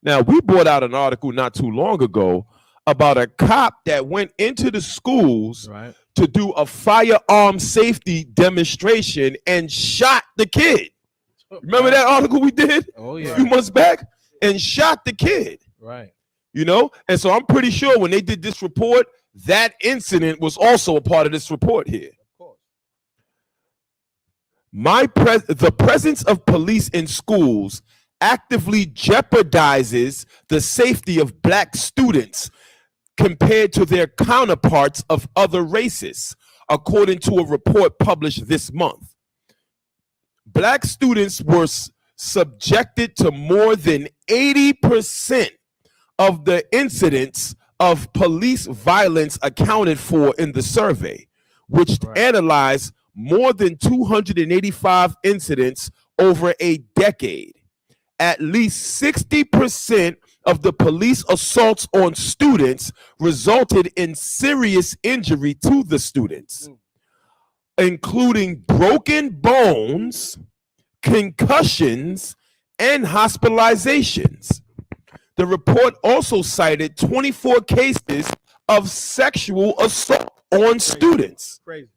Now, we brought out an article not too long ago about a cop that went into the schools Right. to do a firearm safety demonstration and shot the kid. Remember that article we did Oh a yeah. few months back? And shot the kid. Right. You know? And so I'm pretty sure when they did this report, that incident was also a part of this report here. Of course. The presence of police in schools actively jeopardizes the safety of black students compared to their counterparts of other races, according to a report published this month. Black students were subjected to more than 80% of the incidents of police violence accounted for in the survey, which analyzed more than 285 incidents over a decade. At least 60% of the police assaults on students resulted in serious injury to the students, including broken bones, concussions, and hospitalizations. The report also cited 24 cases of sexual assault on students. Crazy.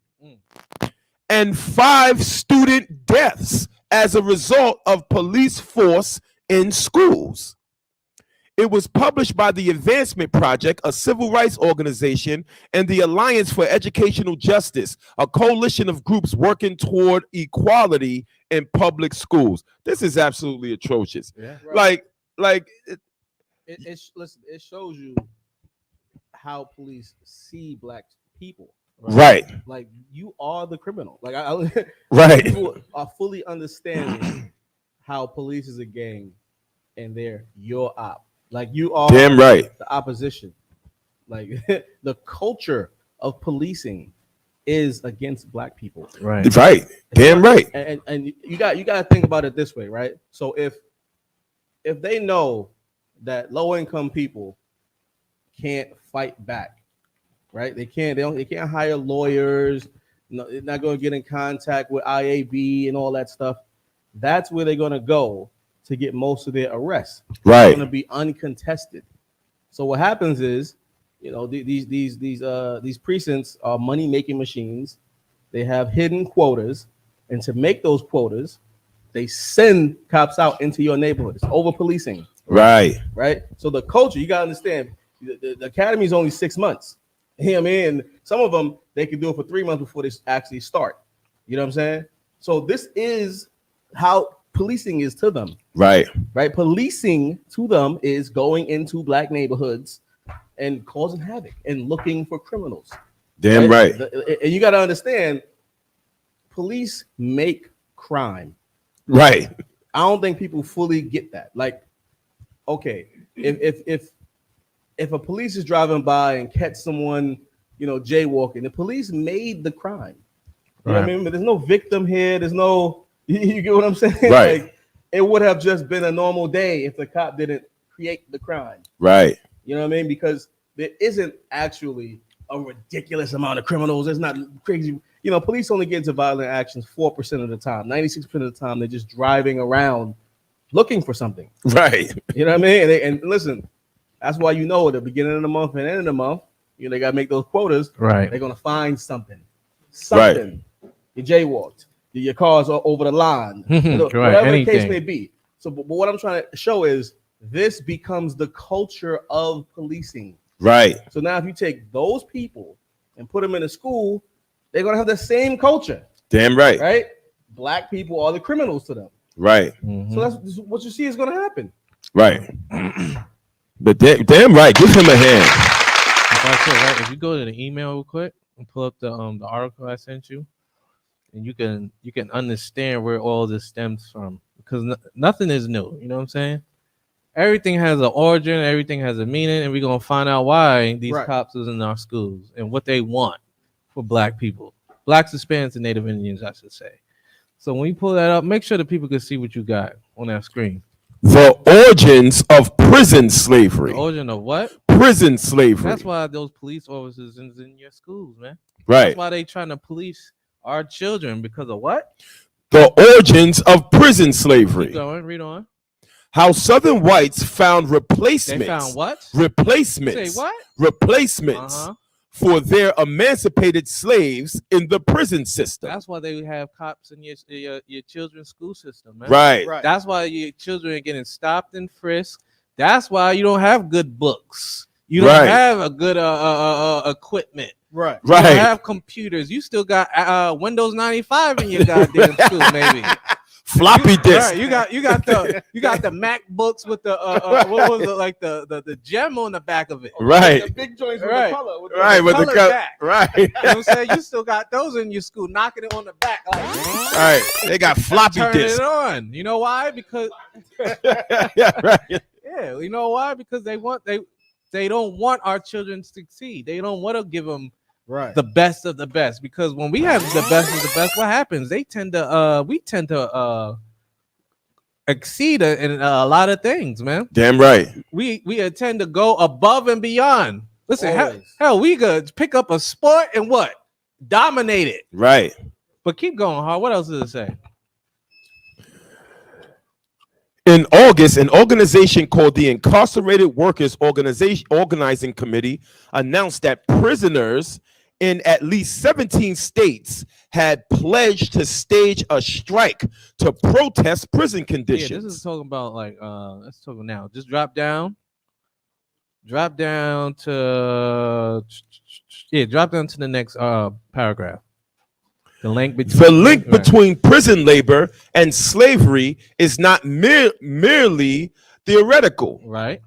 And 5 student deaths as a result of police force in schools. It was published by the Advancement Project, a civil rights organization, and the Alliance for Educational Justice, a coalition of groups working toward equality in public schools. This is absolutely atrocious. Yeah. Like Listen, it shows you how police see black people. Right. Like, you are the criminal. Like, right. People are fully understanding how police is a gang and they're your op. Like, you are damn right the opposition. Like, the culture of policing is against black people. Right. Damn right. And you got to think about it this way, right? So if they know that low income people can't fight back, right? They can't hire lawyers. No, they're not going to get in contact with IAB and all that stuff. That's where they're going to go to get most of their arrests. Right. It's going to be uncontested. So what happens is, you know, these precincts are money making machines. They have hidden quotas, and to make those quotas, they send cops out into your neighborhoods. Over policing. Right. So the culture, you got to understand, the academy is only 6 months. You know what I mean? And some of them, they can do it for 3 months before they actually start. You know what I'm saying? So this is how policing is to them. Right. Policing to them is going into black neighborhoods and causing havoc and looking for criminals. Damn right. And you got to understand, police make crime. Right. I don't think people fully get that. Like, okay, if a police is driving by and catch someone, you know, jaywalking, the police made the crime. You know what I mean? But there's no victim here. There's no, you get what I'm saying? Right. Like, it would have just been a normal day if the cop didn't create the crime. Right. You know what I mean? Because there isn't actually a ridiculous amount of criminals. It's not crazy. You know, police only get into violent actions 4% of the time. 96% of the time, they're just driving around looking for something. Right. You know what I mean? And listen, that's why, you know, at the beginning of the month and end of the month, you know, they got to make those quotas. Right. They're going to find something. Something. Right. You jaywalked. Your car's over the line. Whatever the case may be. So, but what I'm trying to show is this becomes the culture of policing. Right. So now if you take those people and put them in a school, they're going to have the same culture. Damn right. Right? Black people are the criminals to them. Right. Mm-hmm. So that's what you see is going to happen. Right. But damn right. Give him a hand. If you go to the email real quick and pull up the article I sent you, and you can understand where all this stems from, because nothing is new. You know what I'm saying? Everything has an origin, everything has a meaning, and we're gonna find out why these cops is in our schools and what they want for black people, blacks, Hispanics, and Native Indians, I should say. So when you pull that up, make sure the people can see what you got on that screen. The origins of prison slavery. The origin of what? Prison slavery. That's why those police officers is in your schools, man. Right. That's why they trying to police our children, because of what? The origins of prison slavery. Keep going, read on. how Southern whites found replacements. They found what? Replacements. Say what? Replacements for their emancipated slaves in the prison system. That's why they have cops in your children's school system, man. Right. That's why your children are getting stopped and frisked. That's why you don't have good books. You don't have a good equipment. Right. You don't have computers. You still got Windows 95 in your goddamn school, maybe. Floppy disk. Right. You got the MacBooks with the what was it, like the gem on the back of it. Right. The big joints with Right. the color. With With the color back. Right. You know what I'm saying? You still got those in your school, knocking it on the back. Like, Right. They got floppy turning disk. it on. You know why? Because Yeah, right. yeah, you know why? Because they don't want our children to succeed. They don't want to give them the best of the best. Because when we have the best of the best, what happens? We tend to exceed in a lot of things, man. Damn right. We tend to go above and beyond. Listen, Always. hell, we could pick up a sport and what? Dominate it. Right. But keep going, Hard. What else does it say? In August, an organization called the Incarcerated Workers Organizing Committee announced that prisoners in at least 17 states had pledged to stage a strike to protest prison conditions. Yeah, this is talking about like let's talk now. Just drop down to drop down to the next paragraph. The link between prison labor and slavery is not merely theoretical. Right.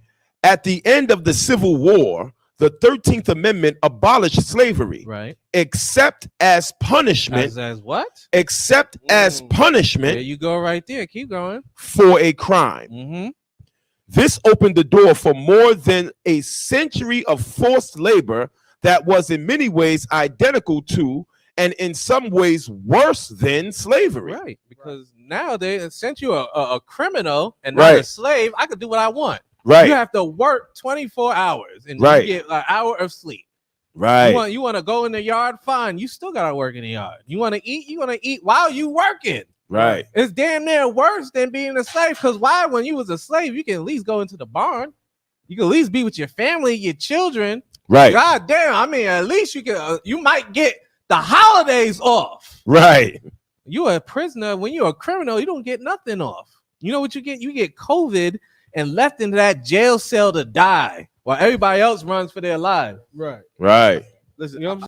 At the end of the Civil War, the 13th Amendment abolished slavery. Right. Except as punishment. As what? Except as punishment. There you go right there. Keep going. For a crime. Mm-hmm. This opened the door for more than a century of forced labor that was in many ways identical to and in some ways worse than slavery. Right. Because now they sent you a criminal and not a slave. I could do what I want. Right. You have to work 24 hours and you get an hour of sleep. Right. You want to go in the yard? Fine. You still got to work in the yard. You want to eat? You want to eat while you working. Right. It's damn near worse than being a slave. Because why? When you was a slave, you can at least go into the barn. You can at least be with your family, your children. Right. God damn. I mean, at least you can. You might get the holidays off. Right. You're a prisoner. When you're a criminal, you don't get nothing off. You know what you get? You get COVID and left into that jail cell to die while everybody else runs for their lives. Right. Right. Listen, You know what I'm